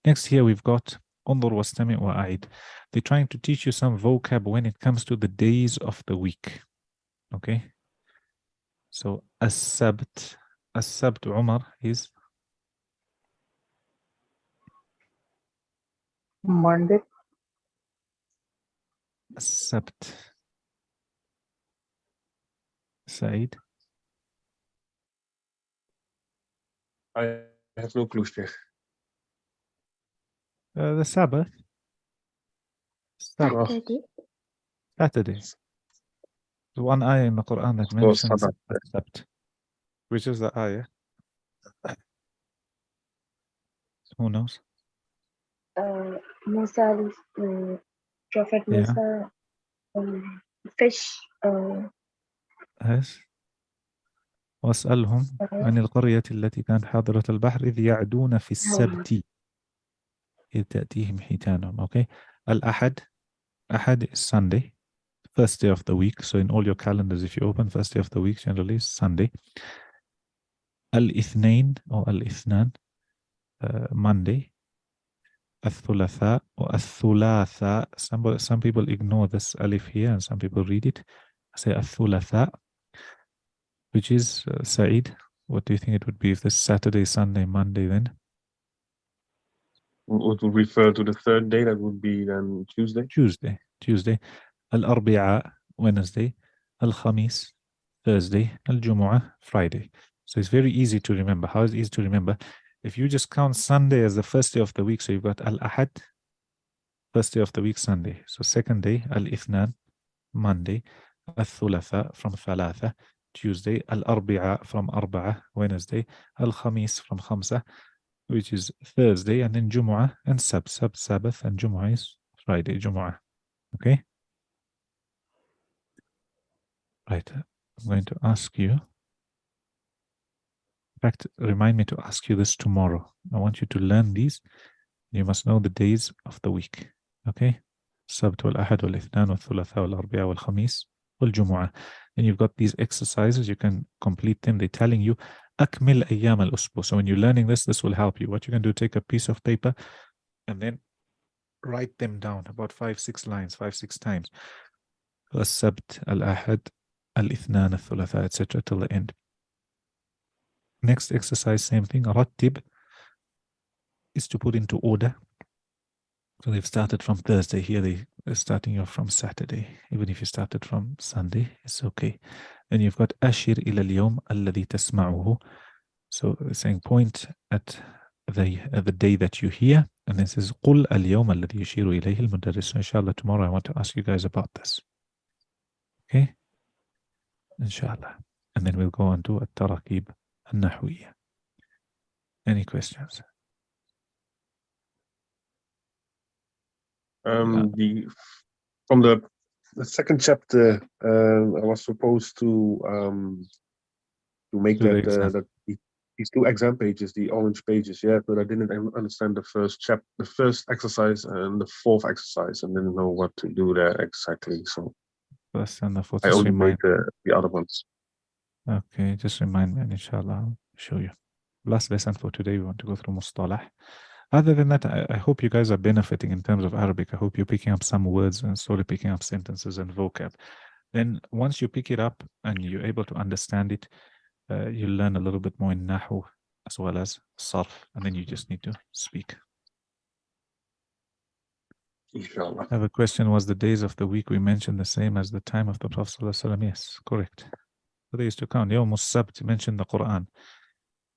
Next here we've got انظر واستمع وأعيد. They're trying to teach you some vocab when it comes to the days of the week. Okay. So السبت Umar is Monday, السبت. Said. I have no clue, Sheikh. The Sabbath. Saturday. The one ayah in the Quran that mentions Sabt. Which is the ayah? Who knows? Musa, Prophet Yeah. Musa, fish. Yes. واسألهم عن القرية التي كانت حاضرة البحر إذ يعدون في السبت إذ تأتيهم حيتانهم. Okay. الأحد. Ahad is Sunday. First day of the week. So in all your calendars, if you open first day of the week, generally is Sunday. Al-Ithnain or Al-Ithnan, Monday. Al-Thulatha or Al-Thulatha. Some people ignore this alif here and some people read it. I say Al-Thulatha, which is Saeed. What do you think it would be if this Saturday, Sunday, Monday then? What would refer to the third day? That would be then Tuesday. Tuesday. Al-Arbi'a, Wednesday. Al-Khamis, Thursday. Al-Jumu'ah, Friday. So it's very easy to remember. How is it easy to remember? If you just count Sunday as the first day of the week, so you've got Al-Ahad, first day of the week, Sunday. So second day, Al-Ithnan, Monday. Al-Thulatha from Thalatha, Tuesday. Al-Arbi'a from Arba'a, Wednesday. Al-Khamis from Khamsa, which is Thursday. And then Jumu'ah and Sabbath. And Jumu'ah is Friday, Jumu'ah. Okay? Right. I'm going to ask you. In fact, remind me to ask you this tomorrow. I want you to learn these. You must know the days of the week. Okay? السبت والأحد والاثنان والثلاثاء والأربعاء والخميس والجمعة. And you've got these exercises. You can complete them. They're telling you أكمل أيام الأسبوع. So when you're learning this will help you. What you can do, take a piece of paper and then write them down about 5-6 lines, 5-6 times. السبت, الأحد, الاثنان, الثلاثاء, etc. till the end. Next exercise, same thing. رتب is to put into order. So they've started from Thursday. Here they're starting off from Saturday. Even if you started from Sunday, it's okay. Then you've got أشر إلى اليوم الذي تسمعه. So they're saying point at the day that you hear. And then says قل اليوم الذي يشير إليه المدرس. So inshallah tomorrow I want to ask you guys about this. Okay? Inshallah. And then we'll go on to التراكيب النحوية. Any questions? From the second chapter, I was supposed to make that these two exam pages, the orange pages, yeah, but I didn't understand the first exercise and the fourth exercise, and didn't know what to do there exactly. So First and the fourth. I only made the other ones. Okay, just remind me, and inshallah I'll show you. Last lesson for today, we want to go through Mustalah. Other than that, I hope you guys are benefiting in terms of Arabic. I hope you're picking up some words and slowly picking up sentences and vocab. Then once you pick it up and you're able to understand it, you'll learn a little bit more in Nahu as well as Sarf, and then you just need to speak. Inshallah. I have a question. Was the days of the week we mentioned the same as the time of the Prophet ﷺ? Yes, correct. So they used to count. Yawm al-Sabt mentioned the Quran.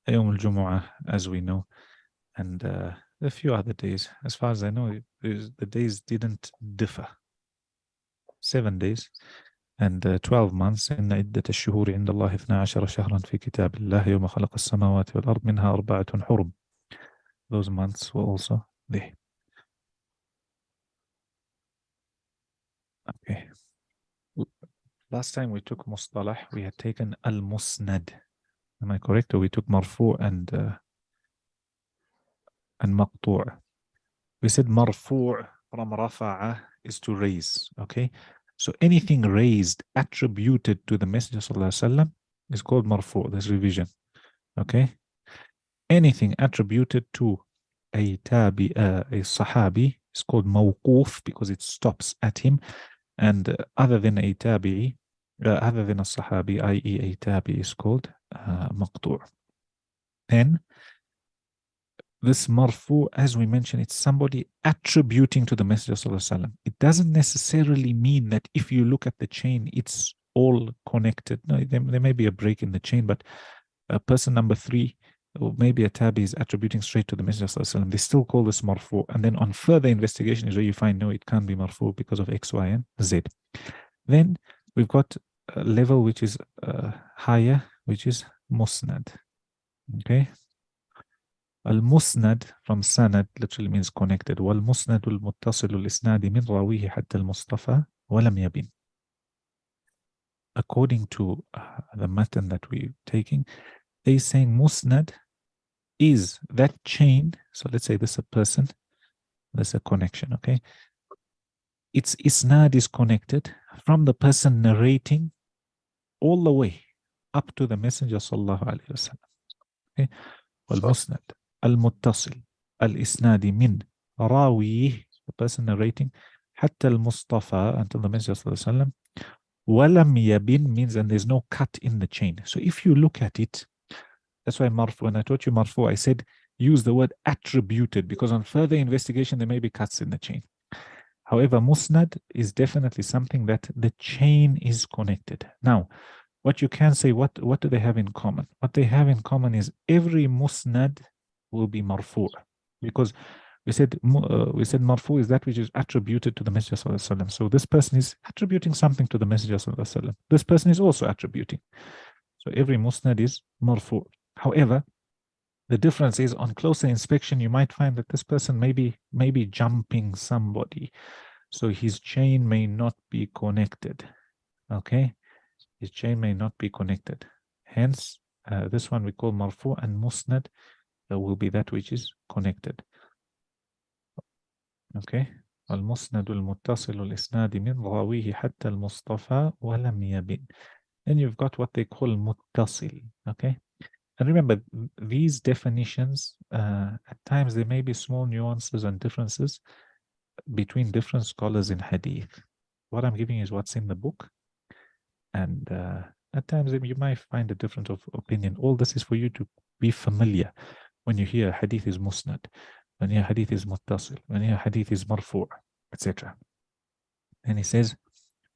Yawm al-Jumu'ah, as we know. And a few other days. As far as I know, the days didn't differ. 7 days. And 12 months. إن عدة الشهور عند الله 12 شهرا في كتاب الله يوم خلق السماوات والأرض منها 4 حرم. Those months were also there. Okay. Last time we took Mustalah, we had taken Al-Musnad. Am I correct? Or we took Marfu' and Maqtu'. We said Marfu' from Rafa'a is to raise. Okay. So anything raised, attributed to the Messenger ﷺ is called Marfu'. There's revision. Okay. Anything attributed to a Sahabi is called Mawquf because it stops at him. And other than a Tabi'i, other than a Sahabi, i.e. a Tabi'i, is called Maqtu'. Then this marfu, as we mentioned, it's somebody attributing to the Messenger ﷺ. It doesn't necessarily mean that if you look at the chain, it's all connected. No, there may be a break in the chain, but person number 3, or maybe a tabi, is attributing straight to the Messenger ﷺ. They still call this marfu. And then on further investigation is where you find, no, it can't be marfu because of X, Y, and Z. Then we've got a level which is higher, which is musnad. Okay. Al-Musnad from Sanad literally means connected. وَالْمُسْنَدُ الْمُتَّصِلُ الْإِسْنَادِ مِنْ رَوِيهِ حَتَّى الْمُصْطَفَى وَلَمْ يَبِنْ. According to the matan that we're taking, they're saying Musnad is that chain. So let's say this is a person, there's a connection, okay? Its Isnad is connected from the person narrating all the way up to the Messenger sallallahu alayhi wa sallam. Okay? Wal-Musnad. Al-Muttasil, Al-Isnadi min Rawih, the person narrating, Hatta al-Mustafa, until the Messenger sallallahu alaihi wasallam. Walam yabin means, and there's no cut in the chain. So if you look at it, that's why marfu, when I taught you marfu, I said use the word attributed, because on further investigation there may be cuts in the chain. However, musnad is definitely something that the chain is connected. Now, what you can say, what do they have in common? What they have in common is every musnad will be marfu', because we said marfu is that which is attributed to the Messenger sallallahu alaihi wasallam. So this person is attributing something to the Messenger sallallahu alaihi wasallam. This person is also attributing. So every musnad is marfu'. However, the difference is on closer inspection, you might find that this person may be jumping somebody. So his chain may not be connected. Okay, his chain may not be connected. Hence, this one we call marfu', and musnad will be that which is connected. Okay. Al-Musnad al-Muttasil al-Isnadi min Rawihi hatta al-Mustafa wa lam yabin. Then you've got what they call Muttasil. Okay. And remember, these definitions, at times there may be small nuances and differences between different scholars in Hadith. What I'm giving is what's in the book. And at times you might find a difference of opinion. All this is for you to be familiar. When you hear hadith is musnad, when you hear hadith is muttasil, when you hear hadith is marfu', etc. And he says,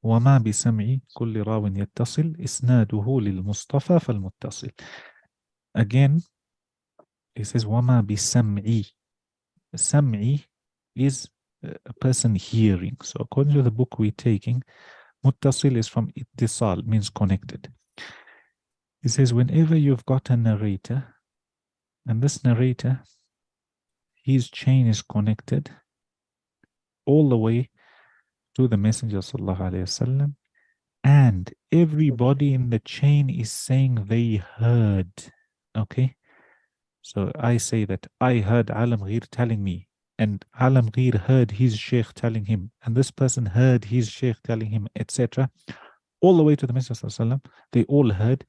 وَمَا بِسَمْعِ كُلِّ رَاوٍ يَتَّصِلْ إِسْنَادُهُ لِلْمُصْطَفَى فَالْمُتَّصِلْ. Again, he says, وَمَا بِسَمْعِ. Sam'i is a person hearing. So according to the book we're taking, muttasil is from ittisal, means connected. He says, whenever you've got a narrator, and this narrator, his chain is connected all the way to the Messenger sallallahu alaihi wasallam, and everybody in the chain is saying they heard. Okay, so I say that I heard Alam Gheer telling me, and Alam Gheer heard his sheikh telling him, and this person heard his sheikh telling him, etc. All the way to the Messenger sallallahu alaihi wasallam. They all heard.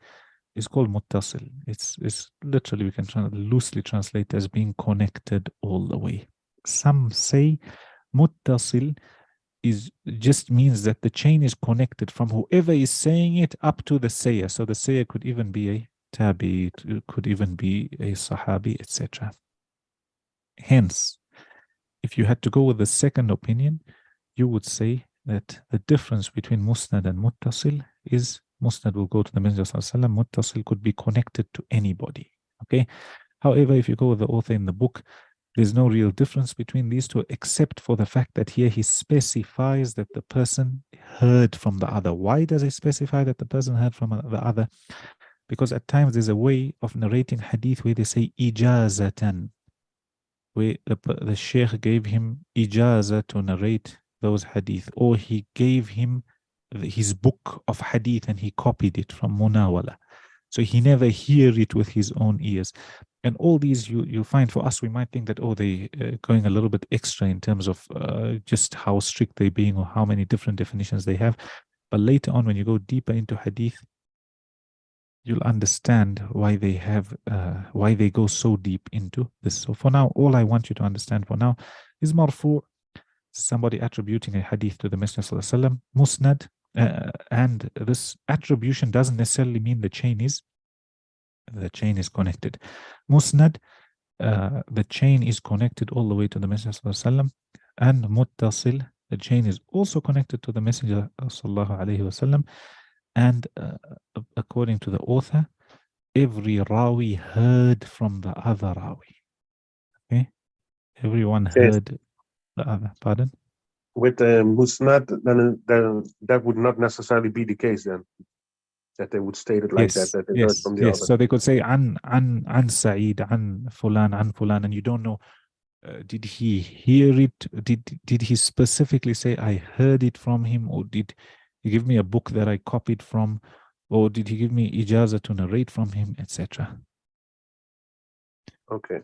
is called muttasil. It's literally, we can loosely translate as being connected all the way. Some say muttasil just means that the chain is connected from whoever is saying it up to the sayer. So the sayer could even be a tabi, it could even be a sahabi, etc. Hence, if you had to go with the second opinion, you would say that the difference between musnad and muttasil is musnad will go to the Messenger sallallahu, muttasil could be connected to anybody. Okay. However, if you go with the author in the book, there's no real difference between these two, except for the fact that here he specifies that the person heard from the other. Why does he specify that the person heard from the other? Because at times there's a way of narrating hadith where they say ijazatan, where the sheikh gave him ijaza to narrate those hadith, or he gave him his book of hadith and he copied it from Munawala. So he never hear it with his own ears. And all these you'll find, for us, we might think that, oh, they going a little bit extra in terms of just how strict they're being or how many different definitions they have. But later on, when you go deeper into hadith, you'll understand why they have, why they go so deep into this. So for now, all I want you to understand for now is marfu', somebody attributing a hadith to the Messenger sallallahu alaihi wasallam, musnad, and this attribution doesn't necessarily mean the chain is connected. Musnad, the chain is connected all the way to the Messenger sallallahu alaihi wasallam, and muttasil, the chain is also connected to the Messenger sallallahu alaihi wasallam. And according to the author, every rawi heard from the other rawi. Okay, everyone heard the other. Pardon? With the musnad, then that would not necessarily be the case then. That they would state it like that they heard from the other. So they could say an Sa'id, an fulan, and you don't know, did he hear it? Did he specifically say, I heard it from him, or did he give me a book that I copied from, or did he give me ijaza to narrate from him, etc. Okay.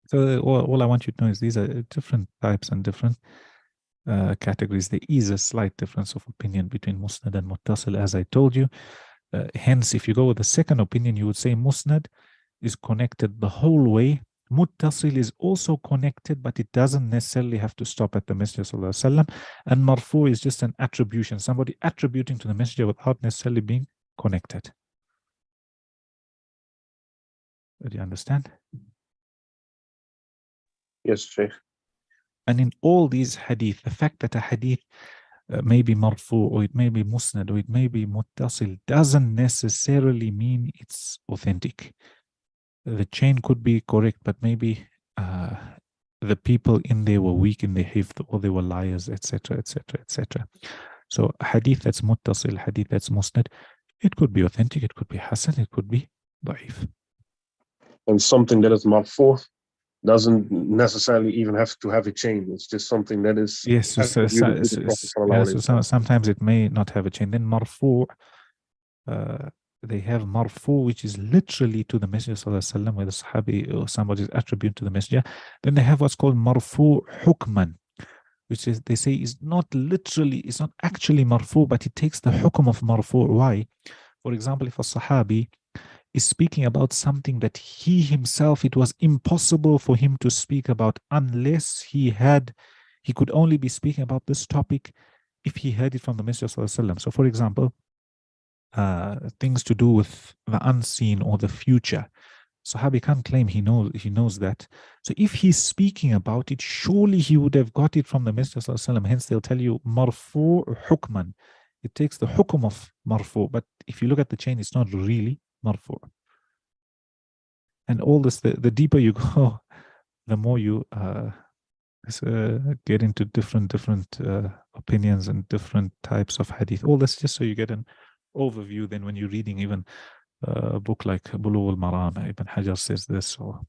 So all I want you to know is these are different types and different categories. There is a slight difference of opinion between musnad and muttasil, as I told you. Hence, if you go with the second opinion, you would say musnad is connected the whole way. Muttasil is also connected, but it doesn't necessarily have to stop at the Messenger sallallahu alaihi wasallam. And marfu is just an attribution, somebody attributing to the Messenger without necessarily being connected. Do you understand? Yes, Sheikh. And in all these hadith, the fact that a hadith may be marfu, or it may be musnad, or it may be muttasil, doesn't necessarily mean it's authentic. The chain could be correct, but maybe the people in there were weak in their hifd, or they were liars, etc., etc., etc. So hadith that's muttasil, hadith that's musnad, it could be authentic, it could be hasan, it could be da'if. And something that is marfu doesn't necessarily even have to have a chain. It's just something that is sometimes it may not have a chain. Then marfu, they have marfu, which is literally to the Messenger sallallahu alaihi wasallam, where the Sahabi or somebody is attributed to the Messenger. Then they have what's called marfu hukman, which is, they say, is not literally, it's not actually marfu, but it takes the hukum of marfu. Why? For example, if a Sahabi is speaking about something that he himself, it was impossible for him to speak about unless he could only be speaking about this topic if he heard it from the Messenger sallallahu alaihi wasallam. So for example, things to do with the unseen or the future, Sahabi can't claim he knows that. So if he's speaking about it, surely he would have got it from the Messenger sallallahu alaihi wasallam. Hence they'll tell you marfu hukman. It takes the hukum of marfu, but if you look at the chain, it's not really marfu. And all this, the deeper you go, the more you get into different opinions and different types of hadith. All this just so you get an overview. Then when you're reading even a book like Bulugh al-Maram, Ibn Hajar says this, or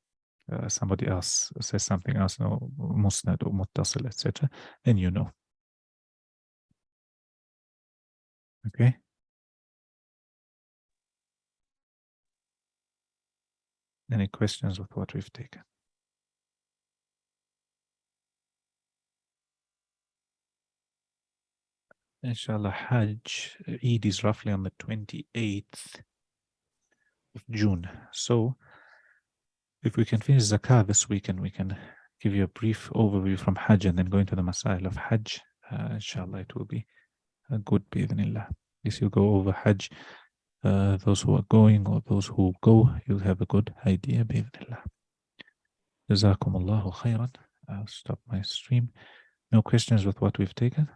somebody else says something else, no, musnad or muttasil, etc., then you know. Okay. Any questions with what we've taken? Inshallah, Hajj, Eid is roughly on the 28th of June. So if we can finish Zakah this weekend, we can give you a brief overview from Hajj and then go into the Masail of Hajj. Inshallah, it will be a good bi'idhnillah. If you go over Hajj, those who are going or those who go, you'll have a good idea bi'idhnillah. Jazakum Allahu khairan. I'll stop my stream. No questions with what we've taken?